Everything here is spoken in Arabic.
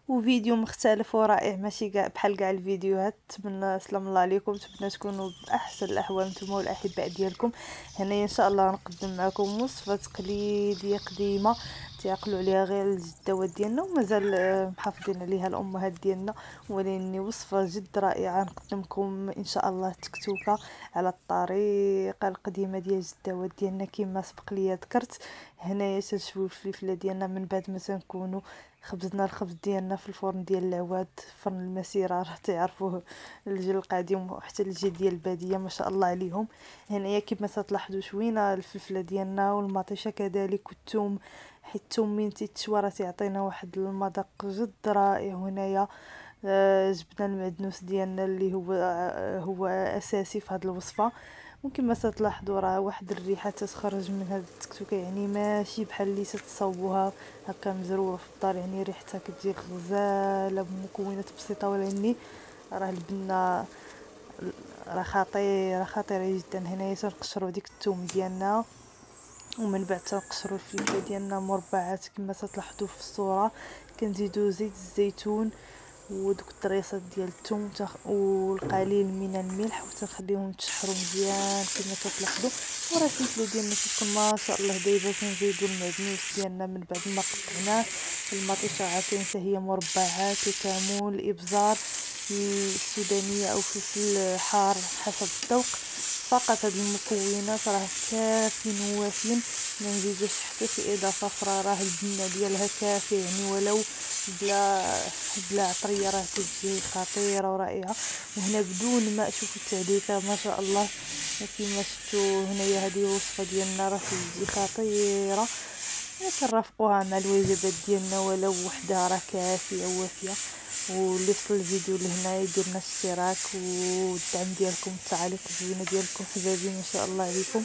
وفيديو مختلف ورائع ماشي كاع بحال كاع الفيديوهات. نتمنى سلام الله عليكم، نتمنى تكونوا باحسن الاحوال نتوما والاحباء ديالكم. هنايا ان شاء الله نقدم معكم وصفه تقليديه قديمه تعقلوا عليها غير الجداوات ديالنا ومازال محافظين عليها الامهات ديالنا، ولكن وصفه جد رائعه نقدم لكم ان شاء الله تكتوكه على الطريقه القديمه ديال الجداوات ديالنا كما سبق لي ذكرت. هنايا تنشوفوا الفلفله ديالنا من بعد ما تنكونوا خبزنا الخبز ديالنا في الفرن ديال العواد، فرن المسيره راه تعرفوه الجيل القديم وحتى الجيل ديال الباديه ما شاء الله عليهم. هنايا كما تلاحظوا شوينا الفلفله ديالنا والمطيشه كذلك والثوم، حيت الثوم من تيتشوى راه تيعطينا واحد المذاق جد رائع. هنايا جبنا المعدنوس ديالنا اللي هو اساسي في هذه الوصفه، وكما تلاحظوا راه واحد الريحه تخرج من هاد التكتوكه، يعني ماشي بحال اللي تتصوبوها هكا مزروعه في الدار، يعني ريحتها كتجي غزاله بمكونات بسيطه، ولكن راه البنه راه خطيره جدا. هنايا تنقشروا ديك الثوم ديالنا ومن بعد تنقشروا الفلفله ديالنا مربعات كما تلاحظوا في الصوره، كنزيدوا زيت الزيتون ودوك الدريسات ديال الثوم والقليل من الملح وتنخليهم يتشحروا مزيان كما تلاحظوا. وراه الفلفله ديالنا تكون ما شاء الله دايبه. كنزيدوا المعدنوس ديالنا من بعد ما قطعناه، المطيشه عافين حتى هي مربعات، الكمون، الابزار السودانيه او فلفل حار حسب الذوق. فقط هاد المكونات راه كافيين ووافيين، ما نزيدوش حتى شي اضافه اخرى، راه البنه ديالها كافيه يعني ولو بلا عطريه راه تجي خطيره ورائعه. وهنا بدون ما شوفوا التعليقه ما شاء الله كما شفتوا. هنايا هذه وصفه ديالنا راه تجي خطيره، كنرافقوها مع الوجبات ديالنا ولو وحده راه كافيه ووافيه. واللي وصل الفيديو لهنا يدير لنا اشتراك والدعم ديالكم التعاليق الزوينه ديالكم حبايبي ما شاء الله عليكم.